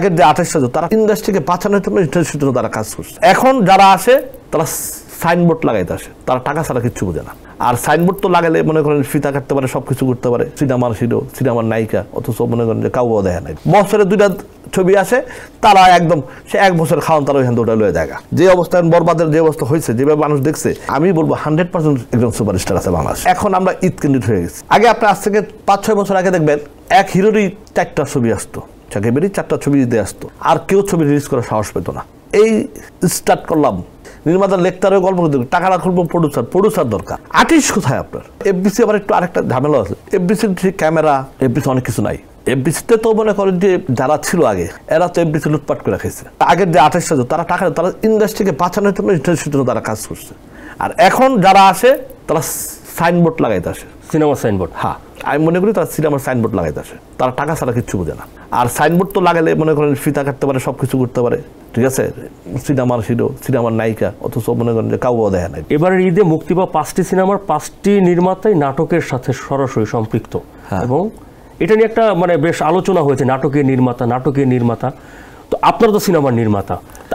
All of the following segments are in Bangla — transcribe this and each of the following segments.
আগের যে 28 জন তারা ইন্ডাস্ট্রিকে বাঁচানোর জন্য ইন্ডাস্ট্রির জন্য তারা কাজ করছে। এখন যারা আসে তারা সাইনবোর্ড লাগাইতে আসে, তারা টাকা ছাড়া কিচ্ছু বোঝে না। আর সাইনবোর্ড তো লাগালে মনে করেন ফিতা কাটতে পারে, সবকিছু করতে পারে, সিনেমার হিরো, সিনেমার নায়িকা, অথচ মনে করেন যে কাউও দেখা নাই। বছরে 2টা ছবি আসে, তারা একদম সে 1 বছর খাওয়ান তারা ওইখান ওটা লয়ে জায়গা। যে অবস্থায় বরবাদের যে অবস্থা হয়েছে, যেভাবে মানুষ দেখছে, আমি বলবো 100% একজন সুপারস্টার আছে বাংলাদেশ। এখন আমরা ঈদ কেন্দ্রিক হয়ে গেছি। আগে আপনি আজ থেকে 5-6 বছর আগে দেখবেন এক হিরোরই 4টা ছবি আসতো, চাকিবেরই 4টা ছবি দিতে আসতো, আর কেউ ছবি রিলিজ করার সাহস পেত না। এই স্টার্ট করলাম, নির্মাতা লেখতারে গল্প করতে টাকাটা খুলবো, প্রডিউসার দরকার। আর্টিস্ট কোথায় আপনার? এফবিসি আবার একটু আরেকটা ঝামেলা আছে, এফবিসির ঠিক ক্যামেরা, এফবিসি অনেক কিছু নাই। এফবিসিতে তো মনে করেন যে যারা ছিল আগে, এরা তো এফবিসি লুটপাট করে খেয়েছে। আগের যে 28 জন তারা টাকা, তারা ইন্ডাস্ট্রিকে বাঁচানোর জন্য ইন্ডাস্ট্রির জন্য তারা কাজ করছে। আর এখন যারা আসে তারা সাইনবোর্ড লাগাইতে আসে, সিনেমার সাইনবোর্ড। হ্যাঁ, আমি মনে করি তারা সিনেমার সাইনবোর্ড লাগাইতে আসে, তারা টাকা ছাড়া কিচ্ছু বোঝে না। আর সাইনবোর্ড তো লাগালে মনে করেন ফিতা কাটতে পারে, সবকিছু করতে পারে, ঠিক আছে, সিনেমার হিরো, সিনেমার নায়িকা, অথচ মনে করেন যে কাউও দেখা নাই। এবারের ঈদে মুক্তি পাওয়া 5টি সিনেমার 5টি নির্মাতাই নাটকের সাথে সরাসরি সম্পৃক্ত, এবং এটা নিয়ে একটা মানে বেশ আলোচনা হয়েছে, নাটকের নির্মাতা। তো আপনারা তো সিনেমার নির্মাতা,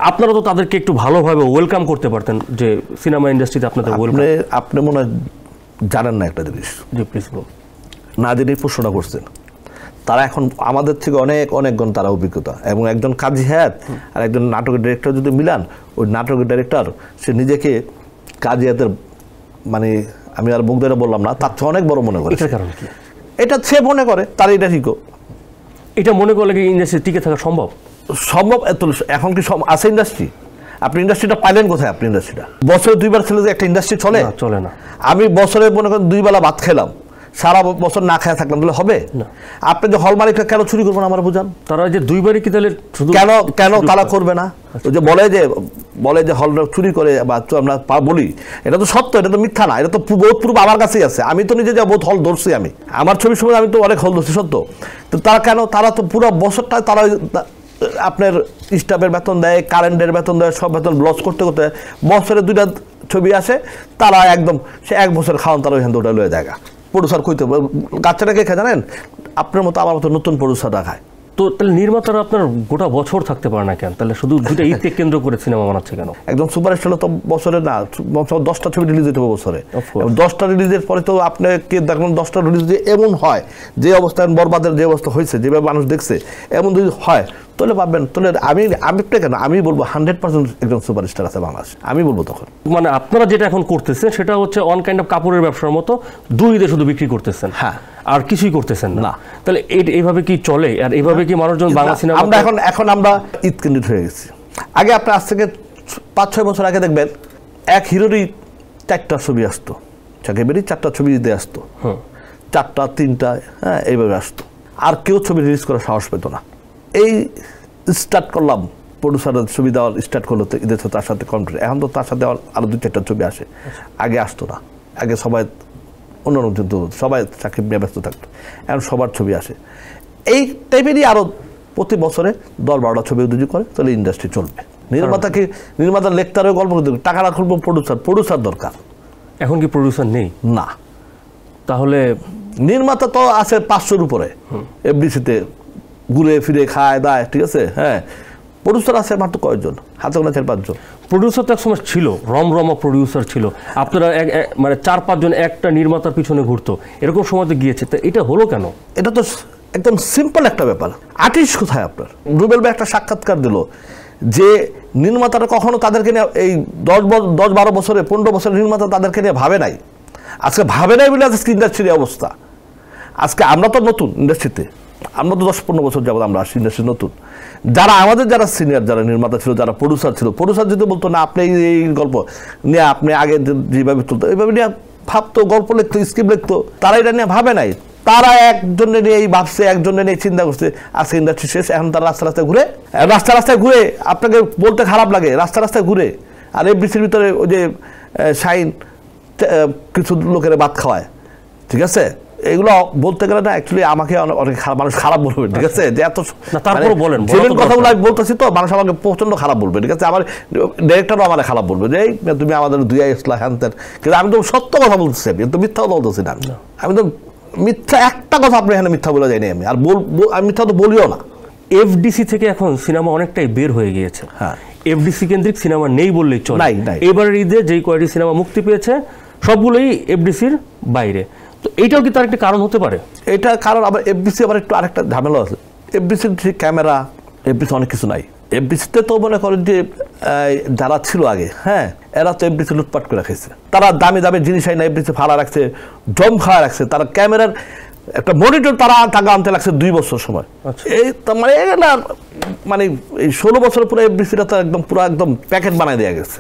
আপনারা তো তাদেরকে একটু ভালোভাবে ওয়েলকাম করতে পারতেন, যে সিনেমা ইন্ডাস্ট্রিতে আপনাদের ওয়েলকাম। আপনি মনে হয় জানেন না একটা জিনিস, জি প্লিজ বলুন। না জেনেই প্রশ্নটা করছেন। তারা এখন আমাদের থেকে অনেক গুণ তারা অভিজ্ঞতা, এবং একজন কাজী হায়াত আর একজন নাটকের ডিরেক্টর যদি মিলান, ওই নাটকের ডিরেক্টর সে নিজেকে কাজী হায়াতের, মানে আমি আর মুখ ধরে বললাম না, তার চেয়ে অনেক বড় মনে করে। এটার কারণ কি? এটা সে মনে করে, তার এটা ঠিকও। এটা মনে করলে কি ইন্ডাস্ট্রি টিকে থাকা সম্ভব? এখন কি আছে ইন্ডাস্ট্রি? আপনি ইন্ডাস্ট্রিটা পাইলেন কোথায়? আপনি ইন্ডাস্ট্রিটা বছরে 2বার ছেলে যে একটা ইন্ডাস্ট্রি চলে না। আমি বছরে মনে করেন 2 বেলা ভাত খেলাম, সারা বছর না খায় থাকলাম, তাহলে হবে না? আপনি যে হল মালিকরা কেন চুরি করবেন আমার বুঝান। তারা যে 2বারই কি তাহলে কেন তারা করবে না? যে বলে যে হল চুরি করে বা আমরা বলি, এটা তো সত্য, এটা তো মিথ্যা না, এটা তো বহুত পূর্ব আমার কাছেই আছে। আমি তো নিজে যা বহুত হল ধরছি, আমি আমার ছবির সময় আমি তো অনেক হল ধরছি, সত্য। তো তারা কেন? তারা তো পুরো বছরটা তারা আপনার স্টাফের বেতন দেয়, কারেন্টের বেতন দেয়, সব বেতন লস করতে করতে বছরে 2টা ছবি আসে, তারা একদম সে 1 বছর খাওয়ান তারা ওইখান ওটা লয়ে জায়গা। প্রডিউসার কইতে বাচ্চাটাকে খায় জানেন, আপনার মতো আমার মতো নতুন প্রডিউসাররা খায়। তো তাহলে নির্মাতারা আপনার গোটা বছর থাকতে পারে না কেন? তাহলে শুধু 2টা ঈদকে কেন্দ্র করে সিনেমা বানাচ্ছে কেন? একদম সুপারস্টার তো বছরে না, 10টা ছবি রিলিজ হতে হবে বছরে। 10টা রিলিজের পরে তো আপনাকে দেখুন 10টা রিলিজ যদি এমন হয়, যে অবস্থায় বরবাদের যে অবস্থা হয়েছে, যেভাবে মানুষ দেখছে, এমন যদি হয়, তাহলে ভাববেন, তাহলে আমি কেন আমি বলবো 100% একজন সুপারস্টার আছে বাংলাদেশ, আমি বলবো তখন। মানে আপনারা যেটা এখন করতেছেন সেটা হচ্ছে অন কাইন্ড অফ কাপড়ের ব্যবসার মতো, 2 ঈদে শুধু বিক্রি করতেছেন, হ্যাঁ, আর কিছুই করতেছেন না। তাহলে এইভাবে কি চলে? আর এইভাবে কি মানুষজন বাংলা সিনেমা, আমরা এখন আমরা ঈদ কেন্দ্রিক হয়ে গেছি। আগে আপনি আজ থেকে 5-6 বছর আগে দেখবেন এক হিরোরই 4টা ছবি আসতো, চাকিবেরই 4টা ছবি দিতে আসতো, 4টা 3টা, হ্যাঁ, এইভাবে আসতো, আর কেউ ছবি রিলিজ করার সাহস পেত না। এই স্টার্ট করলাম, প্রডিউসারের ছবি দেওয়ার স্টার্ট করলো তো ঈদের তার সাথে কন্ট্রাক্ট। এখন তো তার সাথে আরো 2-4টা ছবি আসে, আগে আসতো না। আগে সবাই অন্যান্য, সবাই চাকরি নিয়ে ব্যস্ত থাকতো, এখন সবার ছবি আসে। এই টাইপেরই আরো প্রতি বছরে 10-12টা ছবি যদি করে, তাহলে ইন্ডাস্ট্রি চলবে। নির্মাতা লেখতারে গল্প করতে টাকাটা খুলবো, প্রডিউসার দরকার। এখন কি প্রডিউসার নেই? না। তাহলে তাহলে নির্মাতা তো আছে 500-র উপরে, এফডিসিতে ঘুরে ফিরে খায় দায়, ঠিক আছে, হ্যাঁ। প্রডিউসার আছে মাত্র কয়েকজন, হাতে গোনা 4-5 জন। প্রডিউসার তো এক সময় ছিল, রমরমা প্রডিউসার ছিল, আপনারা মানে 4-5 জন একটা নির্মাতার পিছনে ঘুরতো, এরকম সময় তো গিয়েছে। তো এটা হলো কেন? এটা তো একদম সিম্পল একটা ব্যাপার। আর্টিস্ট কোথায় আপনার? রুবেল ভাই একটা সাক্ষাৎকার দিল যে নির্মাতারা কখনো তাদেরকে নিয়ে এই 10-12 বছরে 15 বছরের নির্মাতা তাদেরকে নিয়ে ভাবে নাই। আজকে ভাবে নাই বলে আজকে ইন্ডাস্ট্রির অবস্থা। আজকে আমরা তো নতুন ইন্ডাস্ট্রিতে, আমরা তো 10-15 বছর যাবত আমরা আসছি ইন্ডাস্ট্রি নতুন। যারা সিনিয়র, যারা নির্মাতা ছিল, যারা প্রডিউসার যদি বলতো না আপনি এই গল্প নিয়ে আপনি আগে যেভাবে তুলতো এইভাবে নিয়ে ভাবতো, গল্প লিখতো, স্ক্রিপ্ট লিখতো, তারা এটা নিয়ে ভাবে নাই। তারা একজনের নিয়ে এই ভাবছে, একজনের নিয়ে চিন্তা করছে, আজকে ইন্ডাস্ট্রি শেষ। এখন তারা রাস্তায় ঘুরে আপনাকে বলতে খারাপ লাগে, রাস্তায় ঘুরে। আর এফডিসির ভিতরে ওই যে শাইন কিছু লোকের ভাত খাওয়ায়, ঠিক আছে, এগুলো বলতে গেলে না অ্যাকচুয়ালি আমাকে অনেক মানুষ খারাপ বলবে, ঠিক আছে, যে এত কথাগুলো আমি বলতেছি তো মানুষ আমাকে প্রচন্ড খারাপ বলবে, ঠিক আছে, আমার ডিরেক্টরও আমার খারাপ বলবে যে তুমি আমাদের দুইয়া ইসলা হ্যান ত্যান। কিন্তু আমি তো সত্য কথা বলতেছি, আমি তো মিথ্যা কথা বলতেছি না। আমি তো মিথ্যা একটা কথা আপনি এখানে মিথ্যা বলে যায়নি আমি, আর আমি মিথ্যা তো বলিও না। এফডিসি থেকে এখন সিনেমা অনেকটাই বের হয়ে গিয়েছে। হ্যাঁ, এফডিসি কেন্দ্রিক সিনেমা নেই বললেই চলে। নাই। এবারের ঈদে যেই কয়টি সিনেমা মুক্তি পেয়েছে সবগুলোই এফডিসির বাইরে। তো এইটাও কি তার একটা কারণ হতে পারে? এটা কারণ আবার এফডিসি আবার একটু আরেকটা ঝামেলা আছে। এফডিসির ঠিক ক্যামেরা, এফডিসি অনেক কিছু নাই। এফডিসিতে তো মনে করেন যে যারা ছিল আগে, হ্যাঁ, এরা তো এফডিসি লুটপাট করে রাখেছে। তারা দামি দামি জিনিস আইনা এফডিসি ভাড়া রাখছে, জম খাওয়া রাখছে। তারা ক্যামেরার একটা মনিটর তারা টাকা আনতে লাগছে 2 বছর সময়। এই মানে এই 16 বছর পুরো এফডিসিটা তো একদম পুরো একদম প্যাকেট বানাই দেওয়া গেছে।